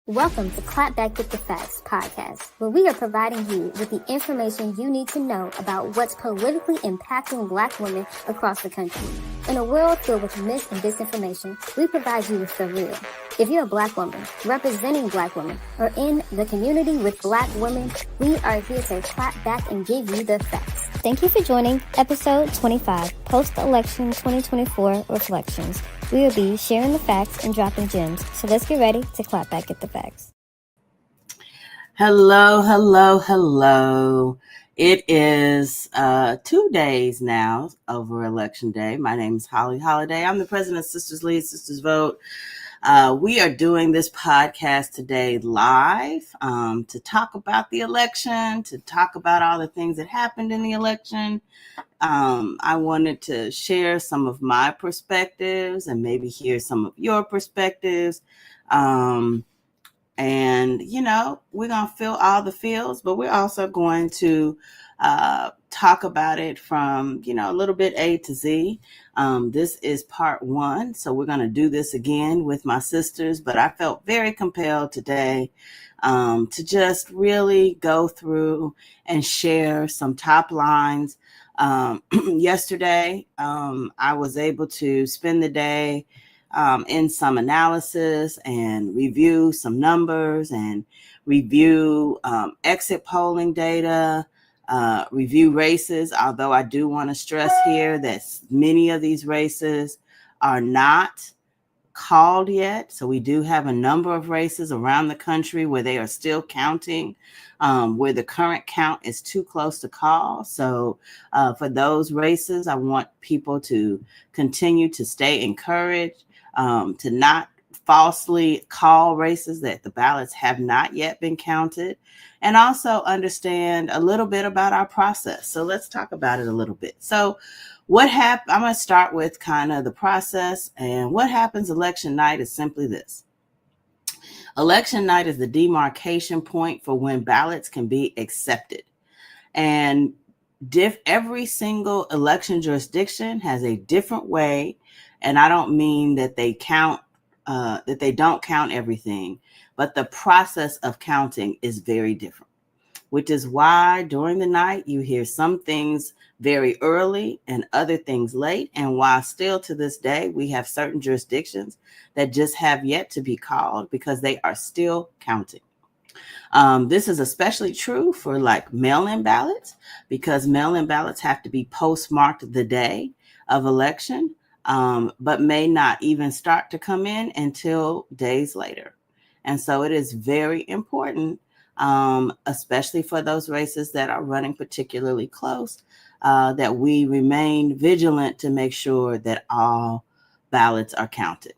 Welcome to Clapback with the Facts podcast, where we are providing you with the information you need to know about what's politically impacting Black women across the country. In a world filled with mis and disinformation, we provide you with the real. If you're a Black woman, representing Black women, or in the community with Black women, we are here to clap back and give you the facts. Thank you for joining episode 25, Post-Election 2024 Reflections. We will be sharing the facts and dropping gems. So let's get ready to clap back at the facts. Hello. It is 2 days now over Election Day. My name is Holly Holiday. I'm the president of Sisters Lead, Sisters Vote. We are doing this podcast today live to talk about the election, to talk about all the things that happened in the election. I wanted to share some of my perspectives and maybe hear some of your perspectives. And, you know, we're going to feel all the feels, but we're also going to talk about it from, a little bit A to Z. This is part one. So we're going to do this again with my sisters, but I felt very compelled today to just really go through and share some top lines. Yesterday, I was able to spend the day in some analysis and review some numbers and review exit polling data, review races, although I do want to stress here that many of these races are not called yet. So we do have a number of races around the country where they are still counting, where the current count is too close to call. So for those races, I want people to continue to stay encouraged, to not falsely call races that the ballots have not yet been counted, and also understand a little bit about our process. So let's talk about it a little bit. So what happened? I'm going to start with kind of the process, and what happens election night is simply this. Election night is the demarcation point for when ballots can be accepted. And every single election jurisdiction has a different way. And I don't mean that they don't count everything, but the process of counting is very different, which is why during the night you hear some things very early and other things late. And why still to this day, we have certain jurisdictions that just have yet to be called because they are still counting. This is especially true for like mail-in ballots, because mail-in ballots have to be postmarked the day of election, but may not even start to come in until days later. And so it is very important, especially for those races that are running particularly close, that we remain vigilant to make sure that all ballots are counted.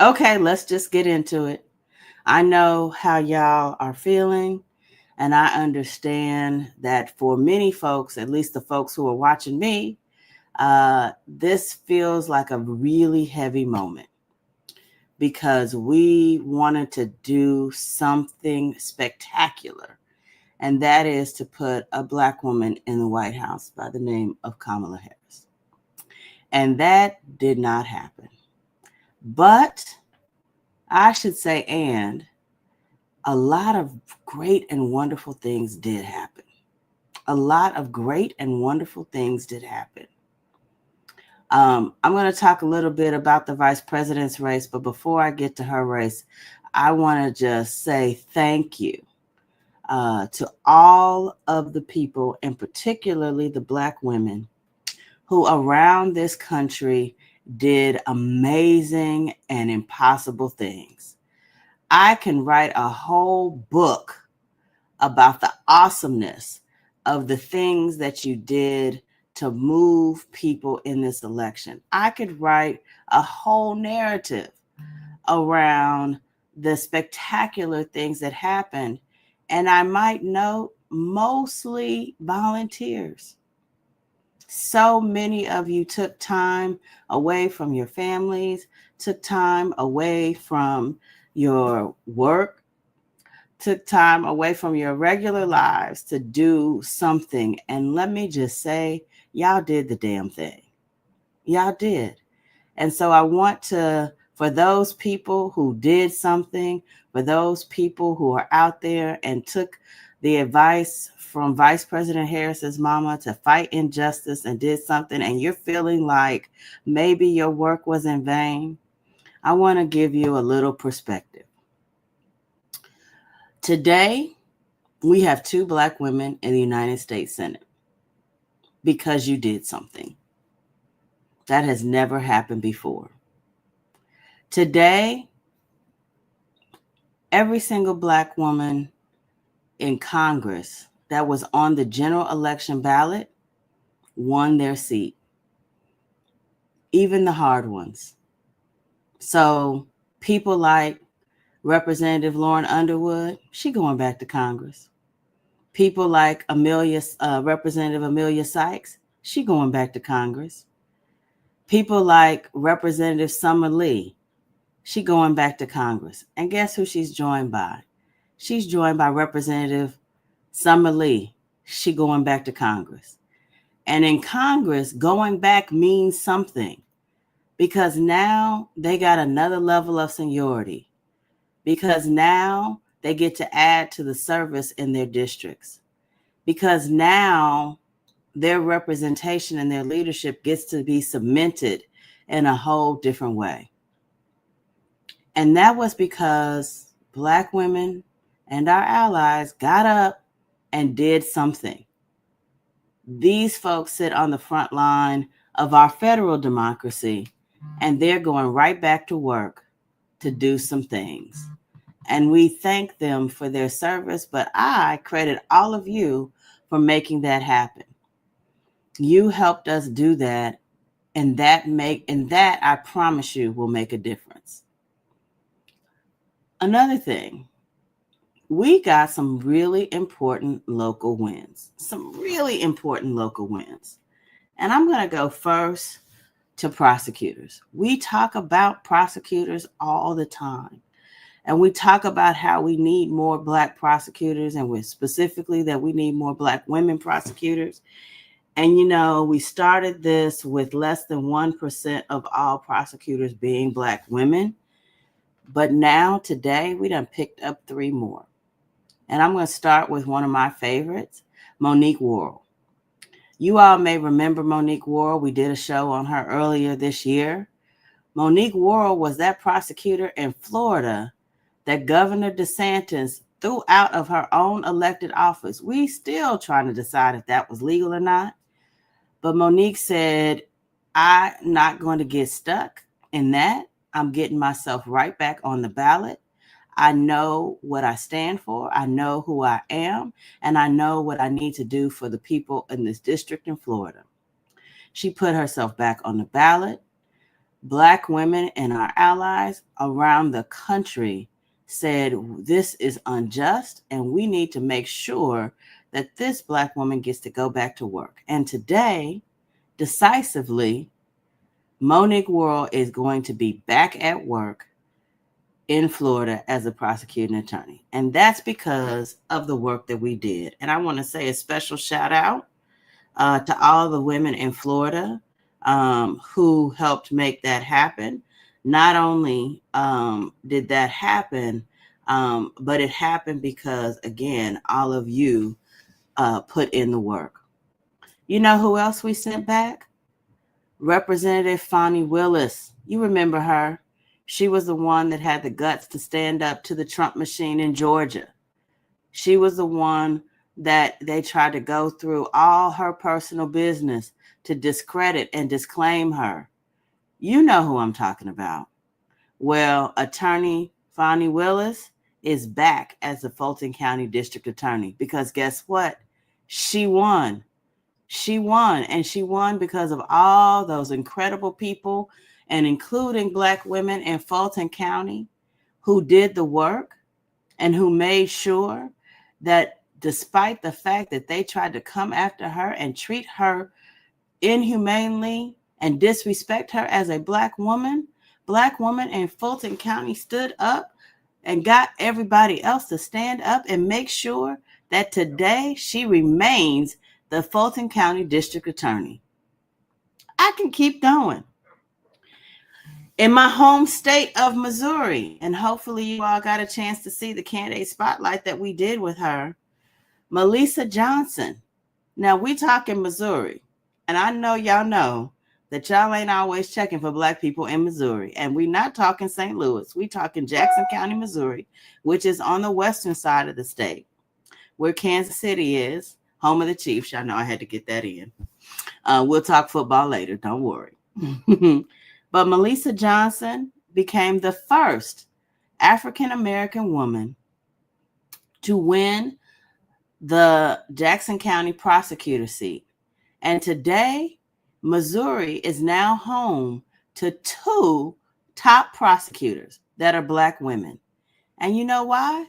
Okay, let's just get into it. I know how y'all are feeling, and I understand that for many folks, at least the folks who are watching me, this feels like a really heavy moment because we wanted to do something spectacular, and that is to put a Black woman in the White House by the name of Kamala Harris. And that did not happen. But I should say, and a lot of great and wonderful things did happen. I'm going to talk a little bit about the vice president's race, but before I get to her race, I want to just say thank you to all of the people, and particularly the Black women who around this country did amazing and impossible things. I can write a whole book about the awesomeness of the things that you did to move people in this election. I could write a whole narrative around the spectacular things that happened. And I might note mostly volunteers. So many of you took time away from your families, took time away from your work, took time away from your regular lives to do something. And let me just say, y'all did the damn thing. Y'all did. And so I want to for those people who did something, for those people who are out there and took the advice from Vice President Harris's mama to fight injustice and did something, and you're feeling like maybe your work was in vain, I want to give you a little perspective. Today, we have 2 Black women in the United States Senate because you did something. That has never happened before. Today, every single Black woman in Congress that was on the general election ballot won their seat, even the hard ones. So people like Representative Lauren Underwood, she going back to Congress. People like Representative Amelia Sykes, she going back to Congress. People like Representative Summer Lee, she going back to Congress. And guess who she's joined by? She's joined by Representative Summer Lee. She going back to Congress. And in Congress, going back means something, because now they got another level of seniority, because now they get to add to the service in their districts, because now their representation and their leadership gets to be cemented in a whole different way. And that was because Black women and our allies got up and did something. These folks sit on the front line of our federal democracy, and they're going right back to work to do some things. And we thank them for their service, but I credit all of you for making that happen. You helped us do that, and that I promise you will make a difference. Another thing, we got some really important local wins. And I'm going to go first to prosecutors. We talk about prosecutors all the time. And we talk about how we need more Black prosecutors, and specifically that we need more Black women prosecutors. And, we started this with less than 1% of all prosecutors being Black women. But now, today, we done picked up 3 more. And I'm going to start with one of my favorites, Monique Worrell. You all may remember Monique Worrell. We did a show on her earlier this year. Monique Worrell was that prosecutor in Florida that Governor DeSantis threw out of her own elected office. We still trying to decide if that was legal or not. But Monique said, I'm not going to get stuck in that. I'm getting myself right back on the ballot. I know what I stand for. I know who I am. And I know what I need to do for the people in this district in Florida. She put herself back on the ballot. Black women and our allies around the country said, this is unjust, and we need to make sure that this Black woman gets to go back to work. And today, decisively, Monique Worrell is going to be back at work in Florida as a prosecuting attorney. And that's because of the work that we did. And I want to say a special shout out to all the women in Florida who helped make that happen. Not only did that happen, but it happened because, again, all of you put in the work. You know who else we sent back? Representative Fani Willis. You remember her. She was the one that had the guts to stand up to the Trump machine in Georgia. She was the one that they tried to go through all her personal business to discredit and disclaim her. You know who I'm talking about. Well, Attorney Fani Willis is back as the Fulton County District Attorney, because guess what? She won. She won, and she won because of all those incredible people, and including Black women in Fulton County who did the work and who made sure that despite the fact that they tried to come after her and treat her inhumanely and disrespect her as a Black woman in Fulton County stood up and got everybody else to stand up and make sure that today she remains the Fulton County District Attorney. I can keep going. In my home state of Missouri, and hopefully you all got a chance to see the candidate spotlight that we did with her, Melissa Johnson. Now we talking Missouri, and I know y'all know that y'all ain't always checking for Black people in Missouri, and we not talking St. Louis. We talking Jackson County, Missouri, which is on the western side of the state, where Kansas City is, home of the Chiefs. Y'all know I had to get that in. We'll talk football later. Don't worry. But Melissa Johnson became the first African-American woman to win the Jackson County prosecutor seat. And today, Missouri is now home to 2 top prosecutors that are Black women. And you know why?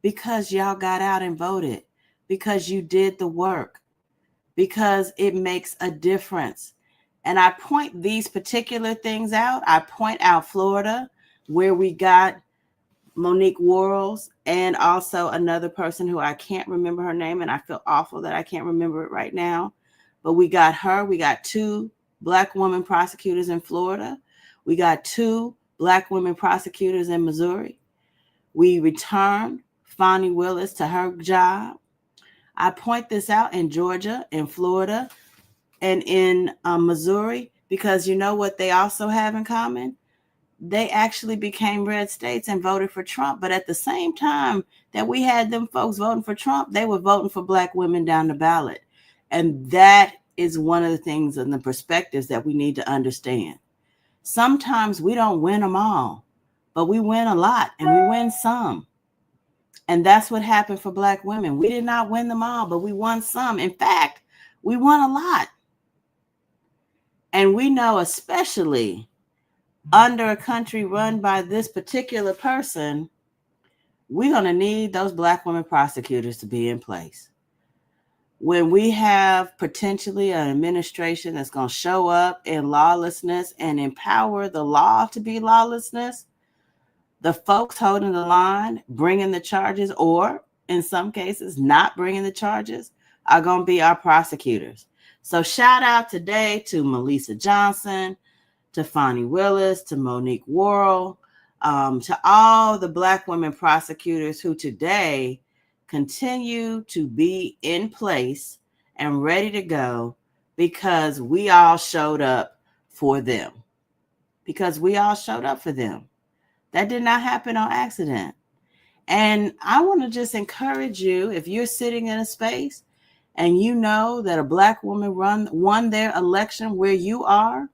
Because y'all got out and voted, because you did the work, because it makes a difference. And I point these particular things out. I point out Florida, where we got Monique Worrells and also another person who I can't remember her name, and I feel awful that I can't remember it right now. But we got her. We got 2 Black women prosecutors in Florida. We got 2 Black women prosecutors in Missouri. We returned Fani Willis to her job. I point this out in Georgia, in Florida, and in Missouri, because you know what they also have in common? They actually became red states and voted for Trump. But at the same time that we had them folks voting for Trump, they were voting for Black women down the ballot. And that is one of the things and the perspectives that we need to understand. Sometimes we don't win them all, but we win a lot and we win some. And that's what happened for Black women. We did not win them all, but we won some. In fact, we won a lot. And we know, especially under a country run by this particular person, we're going to need those Black women prosecutors to be in place. When we have potentially an administration that's going to show up in lawlessness and empower the law to be lawlessness, the folks holding the line, bringing the charges, or in some cases not bringing the charges, are going to be our prosecutors. So shout out today to Melissa Johnson, to Fani Willis, to Monique Worrell, to all the Black women prosecutors who today continue to be in place and ready to go because we all showed up for them. Because we all showed up for them. That did not happen on accident. And I want to just encourage you, if you're sitting in a space and you know that a Black woman won their election where you are,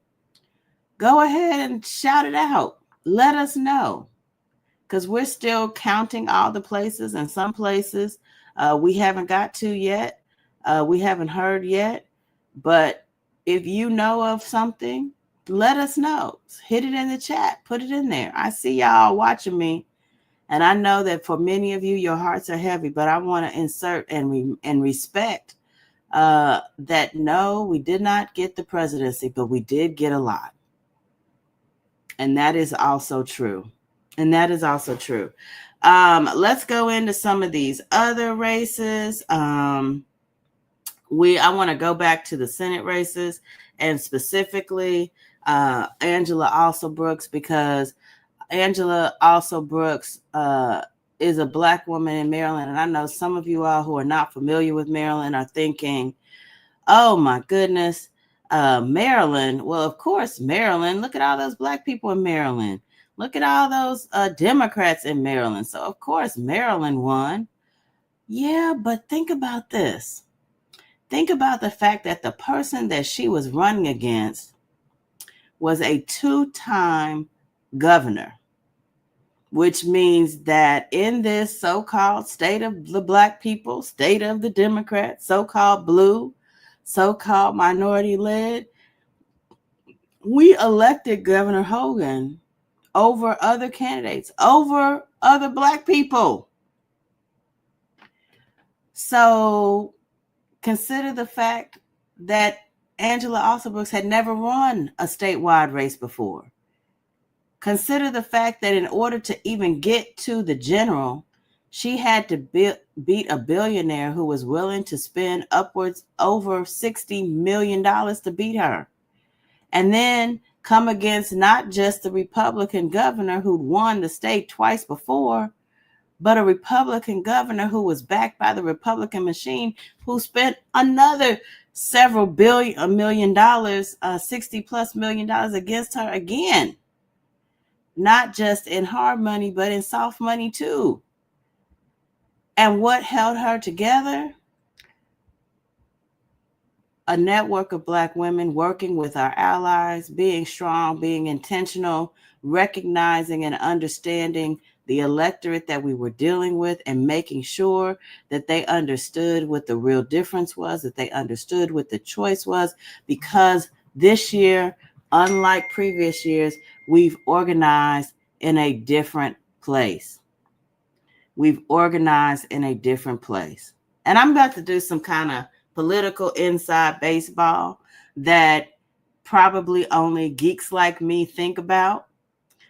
go ahead and shout it out. Let us know. Because we're still counting all the places, and some places we haven't got to yet. We haven't heard yet. But if you know of something, let us know. Hit it in the chat. Put it in there. I see y'all watching me. And I know that for many of you, your hearts are heavy. But I want to insert and respect that no, we did not get the presidency, but we did get a lot. And that is also true. Let's go into some of these other races. I want to go back to the Senate races, and specifically Angela Alsobrooks, because Angela Alsobrooks is a Black woman in Maryland. And I know some of you all who are not familiar with Maryland are thinking, oh my goodness, Maryland. Well, of course, Maryland. Look at all those Black people in Maryland. Look at all those Democrats in Maryland. So, of course, Maryland won. Yeah, but think about this. Think about the fact that the person that she was running against was a 2-time governor, which means that in this so-called state of the Black people, state of the Democrats, so-called blue, so-called minority-led, we elected Governor Hogan over other candidates, over other Black people. So consider the fact that Angela Alsobrooks had never run a statewide race before. Consider the fact that in order to even get to the general, she had to beat a billionaire who was willing to spend upwards over $60 million to beat her. And then come against not just the Republican governor who'd won the state twice before, but a Republican governor who was backed by the Republican machine, who spent another several million dollars, $60+ million against her again. Not just in hard money, but in soft money too. And what held her together? A network of Black women working with our allies, being strong, being intentional, recognizing and understanding the electorate that we were dealing with, and making sure that they understood what the real difference was, that they understood what the choice was, because this year, unlike previous years, we've organized in a different place. We've organized in a different place. And I'm about to do some kind of political inside baseball that probably only geeks like me think about.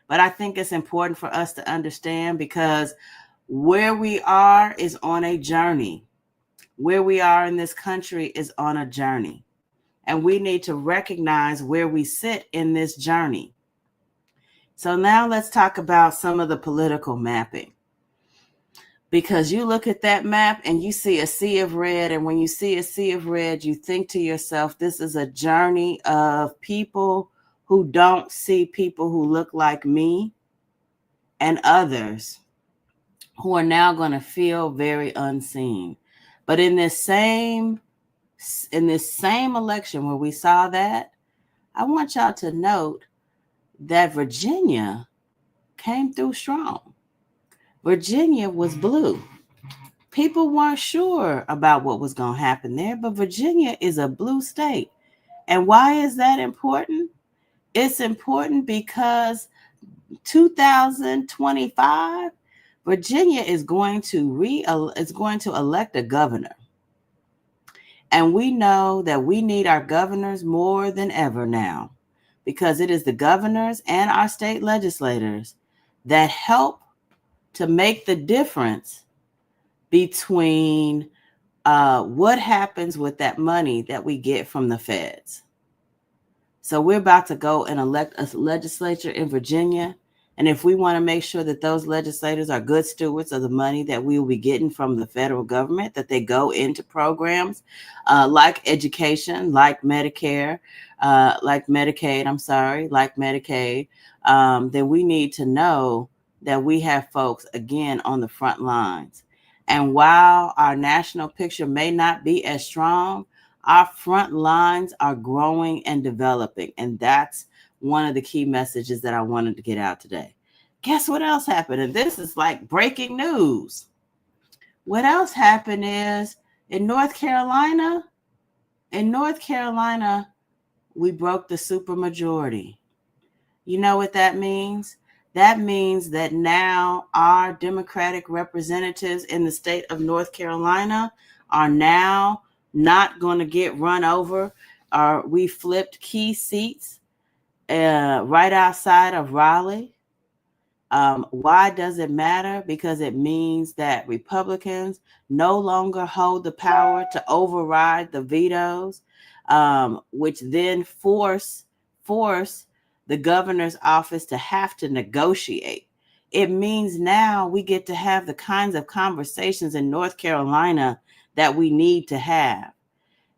But I think it's important for us to understand, because where we are is on a journey. Where we are in this country is on a journey. And we need to recognize where we sit in this journey. So now let's talk about some of the political mapping. Because you look at that map and you see a sea of red. And when you see a sea of red, you think to yourself, this is a journey of people who don't see people who look like me and others who are now going to feel very unseen. But in this same election where we saw that, I want y'all to note that Virginia came through strong. Virginia was blue. People weren't sure about what was going to happen there, but Virginia is a blue state. And why is that important? It's important because 2025, Virginia is going to elect a governor. And we know that we need our governors more than ever now, because it is the governors and our state legislators that help to make the difference between what happens with that money that we get from the feds. So we're about to go and elect a legislature in Virginia. And if we want to make sure that those legislators are good stewards of the money that we will be getting from the federal government, that they go into programs like education, like Medicare, like Medicaid, then we need to know that we have folks, again, on the front lines. And while our national picture may not be as strong, our front lines are growing and developing. And that's one of the key messages that I wanted to get out today. Guess what else happened? And this is like breaking news. What else happened is in North Carolina, we broke the supermajority. You know what that means? That means that now our Democratic representatives in the state of North Carolina are now not going to get run over. We flipped key seats right outside of Raleigh. Why does it matter? Because it means that Republicans no longer hold the power to override the vetoes, which then force the governor's office to have to negotiate. It means now we get to have the kinds of conversations in North Carolina that we need to have.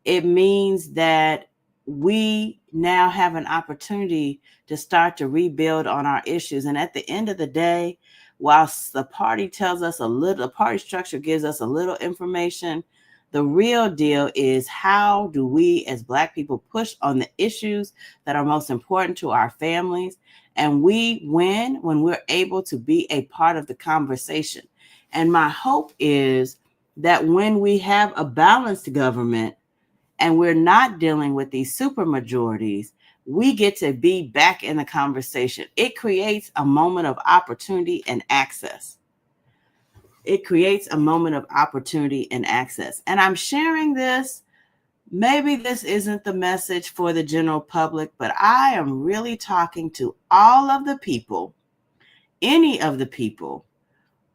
It means that we now have an opportunity to start to rebuild on our issues. And at the end of the day, whilst the party tells us the party structure gives us a little information, the real deal is, how do we as Black people push on the issues that are most important to our families? And we win when we're able to be a part of the conversation. And my hope is that when we have a balanced government and we're not dealing with these supermajorities, we get to be back in the conversation. It creates a moment of opportunity and access. And I'm sharing this. Maybe this isn't the message for the general public, but I am really talking to all of the people, any of the people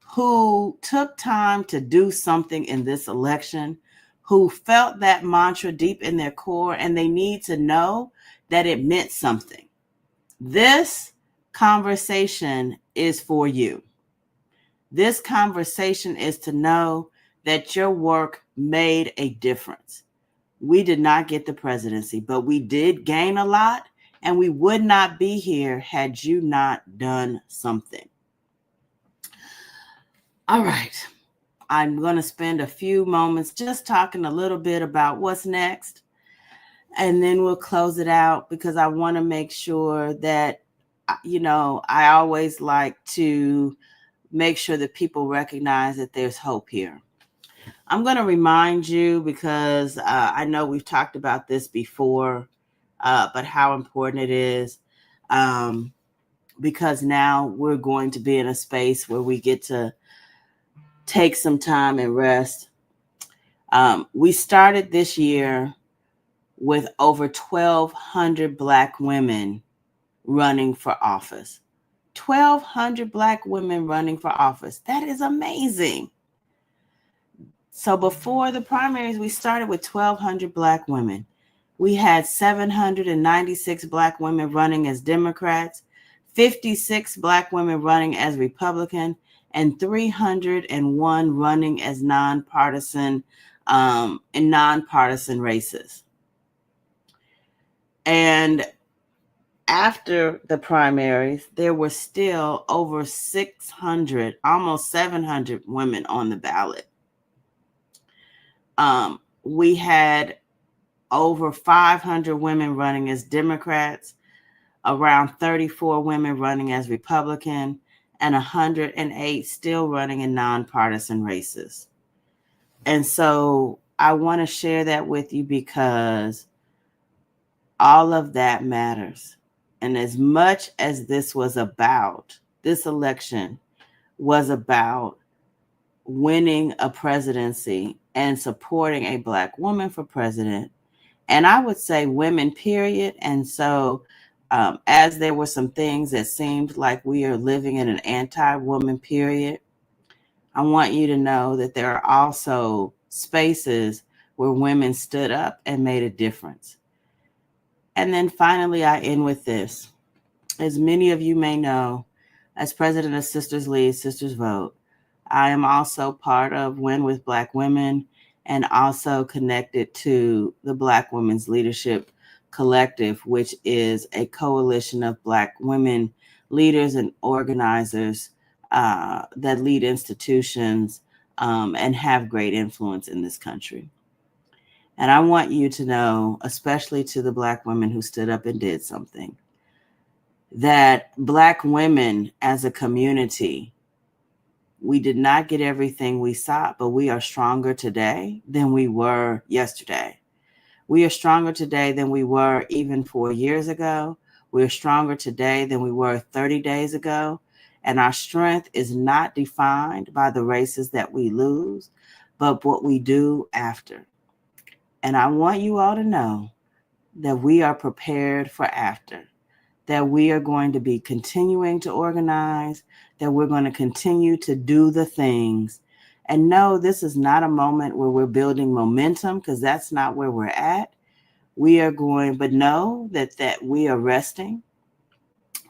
who took time to do something in this election, who felt that mantra deep in their core, and they need to know that it meant something. This conversation is for you. This conversation is to know that your work made a difference. We did not get the presidency, but we did gain a lot, and we would not be here had you not done something. All right. I'm going to spend a few moments just talking a little bit about what's next, and then we'll close it out because I want to make sure that, I always like to make sure that people recognize that there's hope here. I'm going to remind you because I know we've talked about this before, but how important it is, because now we're going to be in a space where we get to take some time and rest. We started this year with over 1,200 Black women running for office. 1,200 Black women running for office. That is amazing. So before the primaries, we started with 1,200 Black women. We had 796 Black women running as Democrats, 56 Black women running as Republican, and 301 running as nonpartisan in nonpartisan races. And after the primaries, there were still over 600, almost 700 women on the ballot. We had over 500 women running as Democrats, around 34 women running as Republican, and 108 still running in nonpartisan races. And so I want to share that with you because all of that matters. And as much as this election was about winning a presidency and supporting a Black woman for president, and I would say women, period. And so as there were some things that seemed like we are living in an anti-woman period, I want you to know that there are also spaces where women stood up and made a difference. And then finally, I end with this. As many of you may know, as president of Sisters Lead, Sisters Vote, I am also part of Win with Black Women and also connected to the Black Women's Leadership Collective, which is a coalition of Black women leaders and organizers that lead institutions and have great influence in this country. And I want you to know, especially to the Black women who stood up and did something, that Black women as a community, we did not get everything we sought, but we are stronger today than we were yesterday. We are stronger today than we were even 4 years ago. We are stronger today than we were 30 days ago. And our strength is not defined by the races that we lose, but what we do after. And I want you all to know that we are prepared for after, that we are going to be continuing to organize, that we're going to continue to do the things. And no, this is not a moment where we're building momentum, because that's not where we're at. But know that we are resting,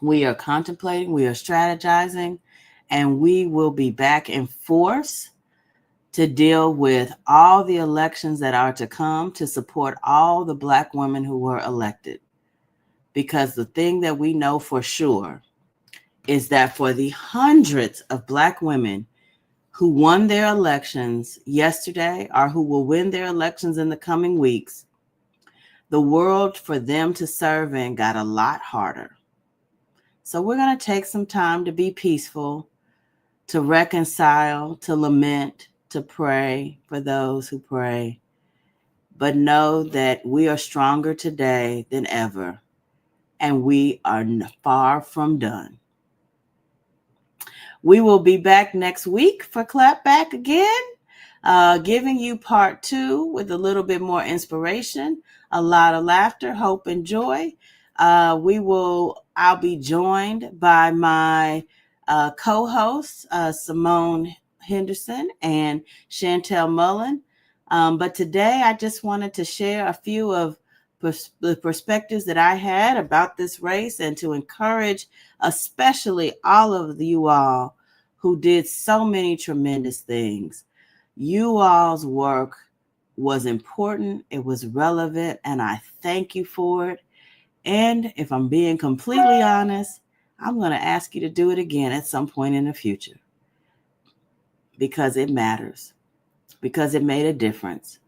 we are contemplating, we are strategizing, and we will be back in force to deal with all the elections that are to come, to support all the Black women who were elected. Because the thing that we know for sure is that for the hundreds of Black women who won their elections yesterday or who will win their elections in the coming weeks, the world for them to serve in got a lot harder. So we're going to take some time to be peaceful, to reconcile, to lament, to pray for those who pray. But know that we are stronger today than ever, and we are far from done. We will be back next week for Clapback again, giving you part 2 with a little bit more inspiration, a lot of laughter, hope, and joy. I'll be joined by my co-hosts, Simone Henderson and Chantel Mullen. But today I just wanted to share a few of the perspectives that I had about this race and to encourage especially all of you all who did so many tremendous things. You all's work was important, it was relevant, and I thank you for it. And if I'm being completely honest, I'm going to ask you to do it again at some point in the future because it matters, because it made a difference,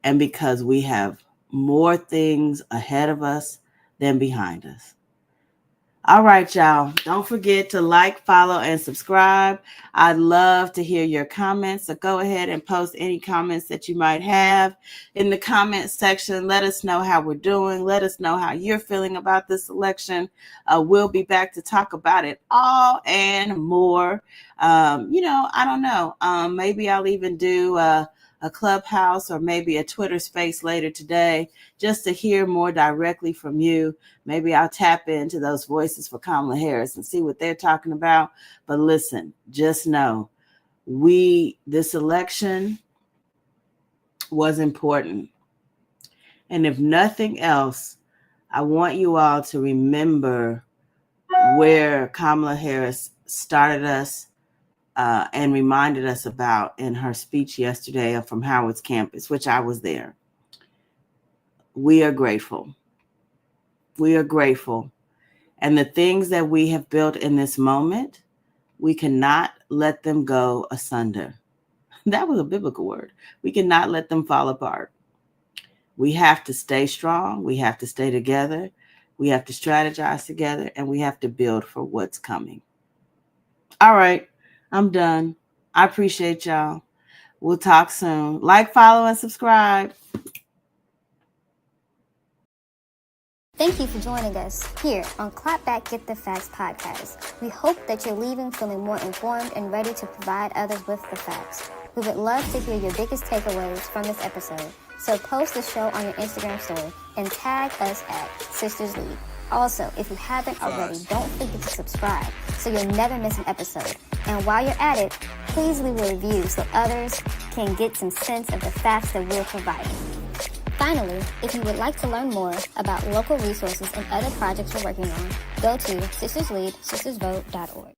and because we have more things ahead of us than behind us. All right, y'all. Don't forget to like, follow, and subscribe. I'd love to hear your comments. So go ahead and post any comments that you might have in the comment section. Let us know how we're doing. Let us know how you're feeling about this election. We'll be back to talk about it all and more. I don't know. Maybe I'll even do a Clubhouse or maybe a Twitter space later today just to hear more directly from you. Maybe I'll tap into those voices for Kamala Harris and see what they're talking about. But listen, just know this election was important. And if nothing else, I want you all to remember where Kamala Harris started us and reminded us about in her speech yesterday from Howard's campus, which I was there. We are grateful. We are grateful. And the things that we have built in this moment, we cannot let them go asunder. That was a biblical word. We cannot let them fall apart. We have to stay strong. We have to stay together. We have to strategize together, and we have to build for what's coming. All right, I'm done. I appreciate y'all. We'll talk soon. Like, follow, and subscribe. Thank you for joining us here on Clapback Get the Facts podcast. We hope that you're leaving feeling more informed and ready to provide others with the facts. We would love to hear your biggest takeaways from this episode, so post the show on your Instagram story and tag us at Sisters Lead. Also, if you haven't already, don't forget to subscribe so you'll never miss an episode. And while you're at it, please leave a review so others can get some sense of the facts that we're providing. Finally, if you would like to learn more about local resources and other projects we're working on, go to sistersleadsistersvote.org.